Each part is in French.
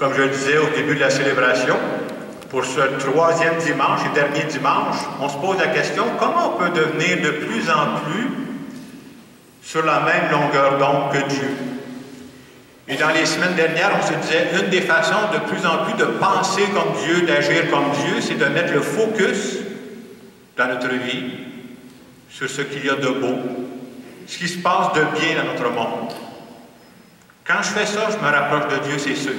comme je le disais au début de la célébration, pour ce troisième dimanche et dernier dimanche, on se pose la question, comment on peut devenir de plus en plus sur la même longueur d'onde que Dieu? Et dans les semaines dernières, on se disait, une des façons de plus en plus de penser comme Dieu, d'agir comme Dieu, c'est de mettre le focus dans notre vie sur ce qu'il y a de beau, ce qui se passe de bien dans notre monde. Quand je fais ça, je me rapproche de Dieu, c'est sûr.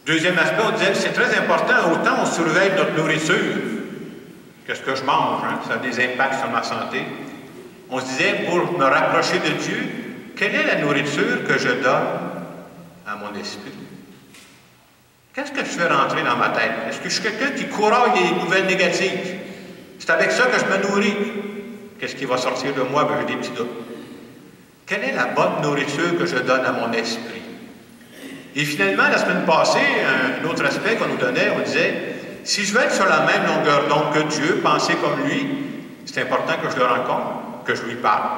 Deuxième aspect, on disait, c'est très important, autant on surveille notre nourriture, qu'est-ce que je mange, hein, ça a des impacts sur ma santé. On se disait, pour me rapprocher de Dieu, quelle est la nourriture que je donne à mon esprit? Qu'est-ce que je fais rentrer dans ma tête? Est-ce que je suis quelqu'un qui couraille des nouvelles négatives? C'est avec ça que je me nourris. Qu'est-ce qui va sortir de moi? Ben, j'ai des petits doutes. Quelle est la bonne nourriture que je donne à mon esprit? Et finalement, la semaine passée, un autre aspect qu'on nous donnait, on disait, si je veux être sur la même longueur d'onde que Dieu, penser comme lui, c'est important que je le rencontre, que je lui parle,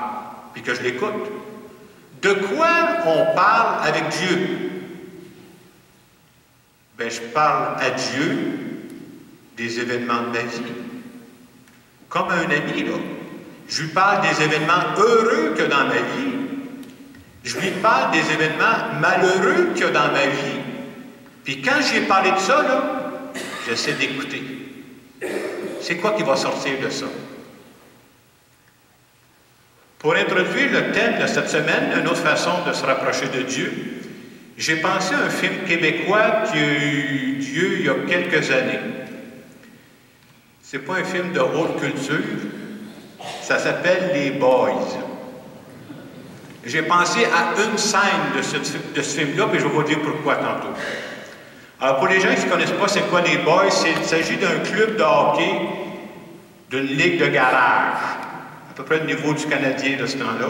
puis que je l'écoute. De quoi on parle avec Dieu? Bien, je parle à Dieu des événements de ma vie. Comme un ami, là. Je lui parle des événements heureux qu'il y a dans ma vie. Je lui parle des événements malheureux qu'il y a dans ma vie. Puis quand j'ai parlé de ça, là, j'essaie d'écouter. C'est quoi qui va sortir de ça? Pour introduire le thème de cette semaine, une autre façon de se rapprocher de Dieu, j'ai pensé à un film québécois qui a eu lieu il y a quelques années. C'est pas un film de haute culture, ça s'appelle Les Boys. J'ai pensé à une scène de ce film-là, puis je vais vous dire pourquoi tantôt. Alors, pour les gens qui ne connaissent pas c'est quoi les Boys, il s'agit d'un club de hockey d'une ligue de garage. À peu près le niveau du Canadien de ce temps-là.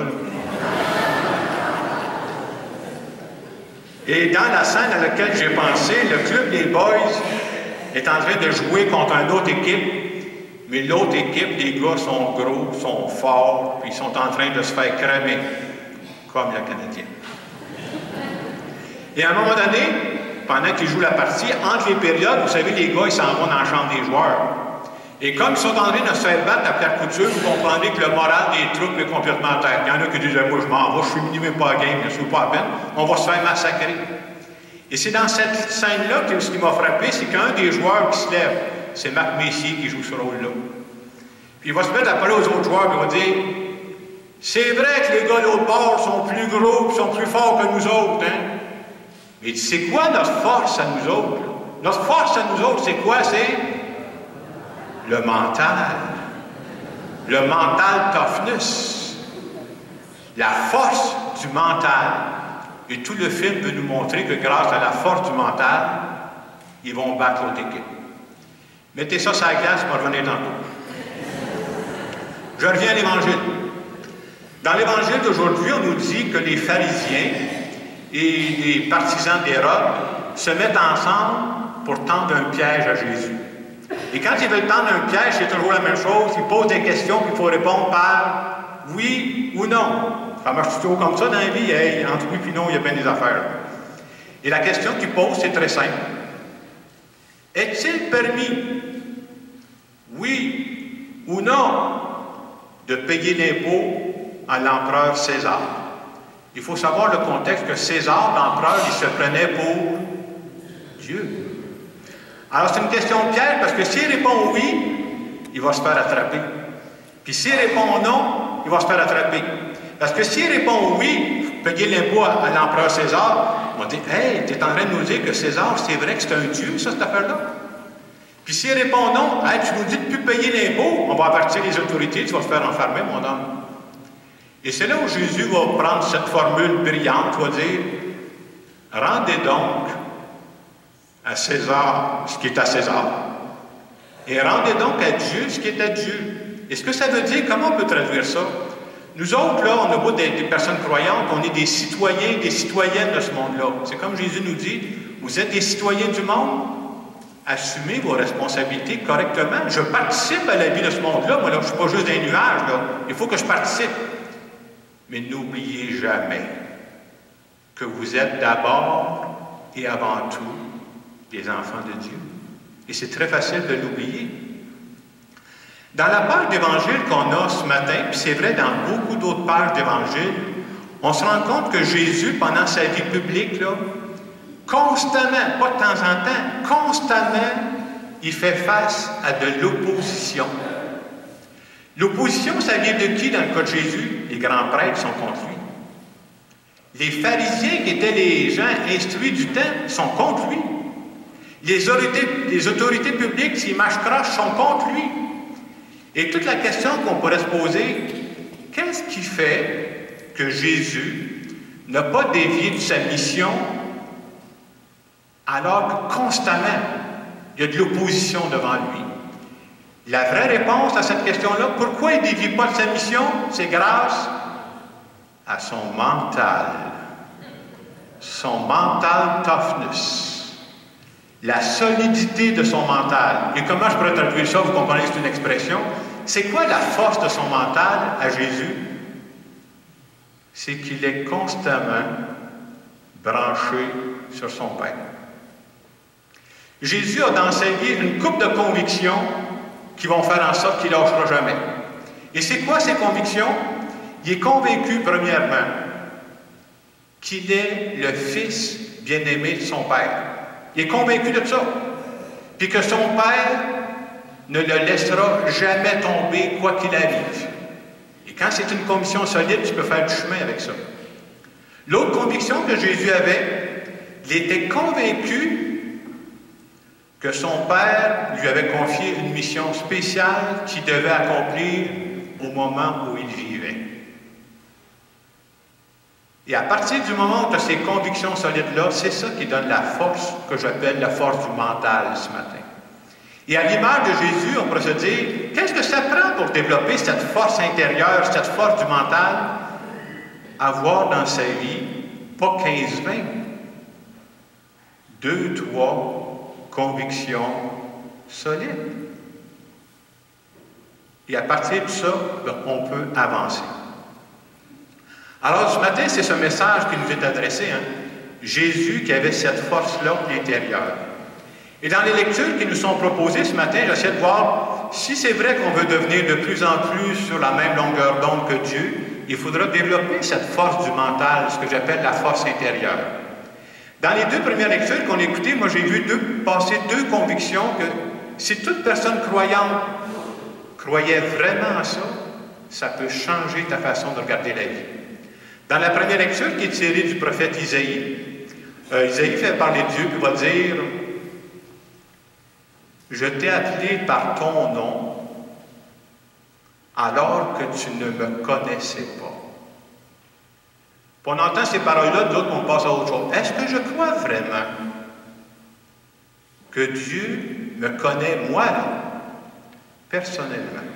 Et dans la scène à laquelle j'ai pensé, le club des Boys est en train de jouer contre une autre équipe, mais l'autre équipe, les gars sont gros, sont forts, puis ils sont en train de se faire cramer. Comme le Canadien. Et à un moment donné, pendant qu'ils jouent la partie, entre les périodes, vous savez, les gars, ils s'en vont dans la chambre des joueurs. Et comme ils sont en train de se faire battre à perte couture, vous comprendrez que le moral des troupes est complètement à terre. Il y en a qui disent, moi je m'en vais, je suis minimum pas à game, je ne suis pas à peine, on va se faire massacrer. Et c'est dans cette scène-là que ce qui m'a frappé, c'est qu'un des joueurs qui se lève, c'est Marc Messier qui joue ce rôle-là. Puis il va se mettre à parler aux autres joueurs, puis il va dire, c'est vrai que les gars de l'autre bord sont plus gros, sont plus forts que nous autres, hein? Mais c'est quoi notre force à nous autres? Notre force à nous autres, c'est quoi? C'est le mental. Le mental toughness. La force du mental. Et tout le film veut nous montrer que grâce à la force du mental, ils vont battre l'autre équipe. Mettez ça sur la glace, je vais revenir tantôt. Je reviens à l'Évangile. Dans l'Évangile d'aujourd'hui, on nous dit que les pharisiens et les partisans d'Hérode se mettent ensemble pour tendre un piège à Jésus. Et quand ils veulent tendre un piège, c'est toujours la même chose. Ils posent des questions, puis il faut répondre par oui ou non. Ça marche toujours comme ça dans la vie. Hey, entre oui et non, il y a bien des affaires. Et la question qu'ils posent, c'est très simple. Est-il permis, oui ou non, de payer l'impôt à l'empereur César? Il faut savoir le contexte que César, l'empereur, il se prenait pour Dieu. Alors c'est une question piège parce que s'il répond oui, il va se faire attraper. Puis s'il répond non, il va se faire attraper. Parce que s'il répond oui, payer l'impôt à l'empereur César, on va dire, hey, tu es en train de nous dire que César, c'est vrai que c'est un dieu, ça, cette affaire-là? Puis s'il répond non, hey, tu nous dis de ne plus payer l'impôt, on va avertir les autorités, tu vas te faire enfermer, mon homme. Et c'est là où Jésus va prendre cette formule brillante, il va dire, rendez donc à César ce qui est à César, et rendez donc à Dieu ce qui est à Dieu. Et ce que ça veut dire, comment on peut traduire ça? Nous autres, là, on a beau des personnes croyantes, on est des citoyens, des citoyennes de ce monde-là. C'est comme Jésus nous dit, vous êtes des citoyens du monde, assumez vos responsabilités correctement. Je participe à la vie de ce monde-là, moi, là, je ne suis pas juste des nuages, là. Il faut que je participe. Mais n'oubliez jamais que vous êtes d'abord et avant tout des enfants de Dieu. Et c'est très facile de l'oublier. Dans la page d'Évangile qu'on a ce matin, puis c'est vrai dans beaucoup d'autres pages d'Évangile, on se rend compte que Jésus, pendant sa vie publique, là, constamment, pas de temps en temps, constamment, il fait face à de l'opposition. L'opposition, ça vient de qui dans le cas de Jésus? Les grands prêtres sont contre lui. Les pharisiens, qui étaient les gens instruits du temps, sont contre lui. Les autorités publiques, s'ils marchent croche, sont contre lui. Et toute la question qu'on pourrait se poser, qu'est-ce qui fait que Jésus n'a pas dévié de sa mission alors que constamment, il y a de l'opposition devant lui? La vraie réponse à cette question-là, pourquoi il ne dévie pas de sa mission? C'est grâce à son mental toughness, la solidité de son mental. Et comment je pourrais traduire ça? Vous comprenez que c'est une expression. C'est quoi la force de son mental à Jésus? C'est qu'il est constamment branché sur son Père. Jésus a dans sa vie une couple de convictions qui vont faire en sorte qu'il ne lâchera jamais. Et c'est quoi ces convictions? Il est convaincu, premièrement, qu'il est le Fils bien-aimé de son Père. Il est convaincu de ça. Puis que son Père ne le laissera jamais tomber, quoi qu'il arrive. Et quand c'est une conviction solide, tu peux faire du chemin avec ça. L'autre conviction que Jésus avait, il était convaincu que son Père lui avait confié une mission spéciale qu'il devait accomplir au moment où il vivait. Et à partir du moment où tu as ces convictions solides-là, c'est ça qui donne la force que j'appelle la force du mental ce matin. Et à l'image de Jésus, on pourrait se dire, qu'est-ce que ça prend pour développer cette force intérieure, cette force du mental? Avoir dans sa vie, pas 15-20, 2-3 convictions solides. Et à partir de ça, on peut avancer. Alors, ce matin, c'est ce message qui nous est adressé. Jésus qui avait cette force-là intérieure. Et dans les lectures qui nous sont proposées ce matin, j'essaie de voir si c'est vrai qu'on veut devenir de plus en plus sur la même longueur d'onde que Dieu, il faudra développer cette force du mental, ce que j'appelle la force intérieure. Dans les deux premières lectures qu'on a écoutées, moi j'ai vu passer deux convictions que si toute personne croyante croyait vraiment à ça, ça peut changer ta façon de regarder la vie. Dans la première lecture qui est tirée du prophète Isaïe, Isaïe fait parler de Dieu, puis va dire « Je t'ai appelé par ton nom alors que tu ne me connaissais pas. » On entend ces paroles-là, d'autres on passe à autre chose. Est-ce que je crois vraiment que Dieu me connaît, moi, là, personnellement?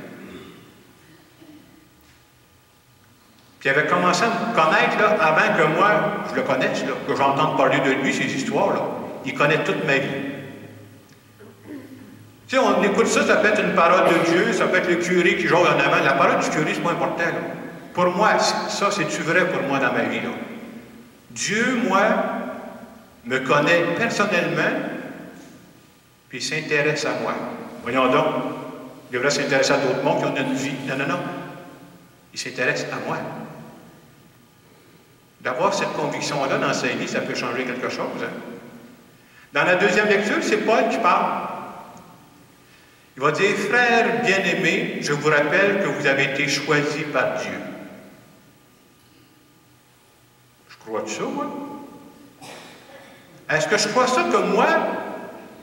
Puis il avait commencé à me connaître là, avant que moi, je le connaisse, là, que j'entende parler de lui, ces histoires-là. Il connaît toute ma vie. Tu sais, on écoute ça, ça peut être une parole de Dieu, ça peut être le curé qui joue en avant. La parole du curé, c'est pas important, là. Pour moi, ça, c'est-tu vrai pour moi dans ma vie, là? Dieu, moi, me connaît personnellement, puis il s'intéresse à moi. Voyons donc, il devrait s'intéresser à d'autres mondes qui ont une vie. Non, non, non. Il s'intéresse à moi. D'avoir cette conviction-là dans sa vie, ça peut changer quelque chose. Hein? Dans la deuxième lecture, c'est Paul qui parle. Il va dire, « Frères bien-aimés, je vous rappelle que vous avez été choisis par Dieu. » Je crois ça, moi? Est-ce que je crois ça que moi,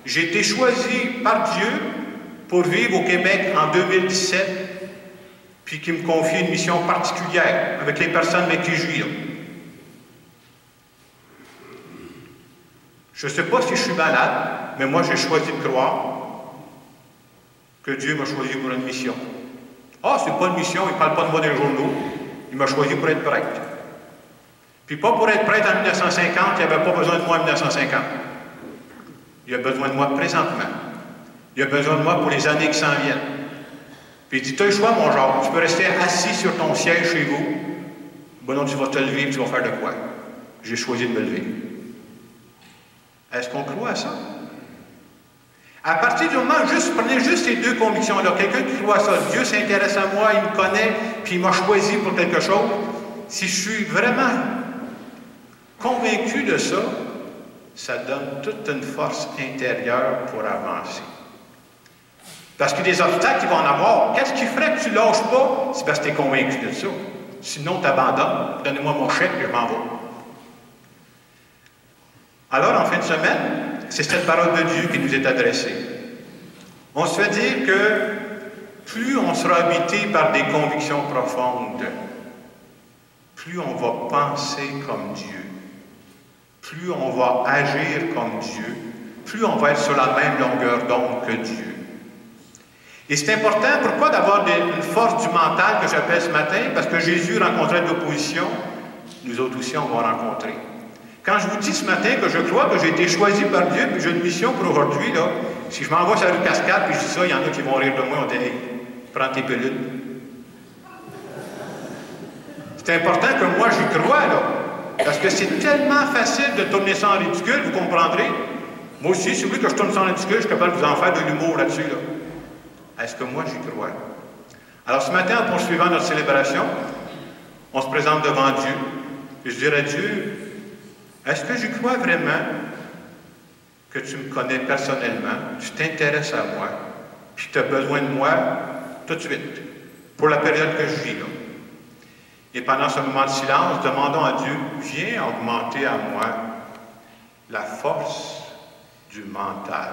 j'ai été choisi par Dieu pour vivre au Québec en 2017, puis qu'il me confie une mission particulière avec les personnes avec qui je vis là? Je ne sais pas si je suis malade, mais moi, j'ai choisi de croire que Dieu m'a choisi pour une mission. Ah, c'est pas une mission, il ne parle pas de moi dans les journaux. Il m'a choisi pour être prêtre. Puis pas pour être prêtre en 1950, il n'avait pas besoin de moi en 1950. Il a besoin de moi présentement. Il a besoin de moi pour les années qui s'en viennent. Puis il dit, tu as le choix, mon genre, tu peux rester assis sur ton siège chez vous. Bon non, tu vas te lever et tu vas faire de quoi? J'ai choisi de me lever. Est-ce qu'on croit à ça? À partir du moment, prenez juste ces deux convictions-là. Quelqu'un qui croit à ça, Dieu s'intéresse à moi, il me connaît, puis il m'a choisi pour quelque chose. Si je suis vraiment convaincu de ça, ça donne toute une force intérieure pour avancer. Parce que des obstacles qu'ils vont en avoir, qu'est-ce qui ferait que tu ne lâches pas? C'est parce que tu es convaincu de ça. Sinon, tu abandonnes. Donnez-moi mon chèque et je m'en vais. Alors, en fin de semaine, c'est cette parole de Dieu qui nous est adressée. On se fait dire que plus on sera habité par des convictions profondes, plus on va penser comme Dieu, plus on va agir comme Dieu, plus on va être sur la même longueur d'onde que Dieu. Et c'est important, pourquoi d'avoir une force du mental que j'appelle ce matin? Parce que Jésus rencontrait de l'opposition, nous autres aussi on va rencontrer. Quand je vous dis ce matin que je crois que j'ai été choisi par Dieu, puis j'ai une mission pour aujourd'hui, là, si je m'envoie sur la rue Cascade, puis je dis ça, il y en a qui vont rire de moi, on dit « Hey, prends tes pilules ». C'est important que moi j'y crois, là, parce que c'est tellement facile de tourner ça en ridicule, vous comprendrez. Moi aussi, si vous voulez que je tourne ça en ridicule, je suis capable de vous en faire de l'humour là-dessus, là. Est-ce que moi j'y crois? Alors ce matin, en poursuivant notre célébration, on se présente devant Dieu, et je dirais à Dieu, est-ce que j'y crois vraiment que tu me connais personnellement, tu t'intéresses à moi, puis tu as besoin de moi tout de suite, pour la période que je vis là? Et pendant ce moment de silence, demandons à Dieu, viens augmenter à moi la force du mental.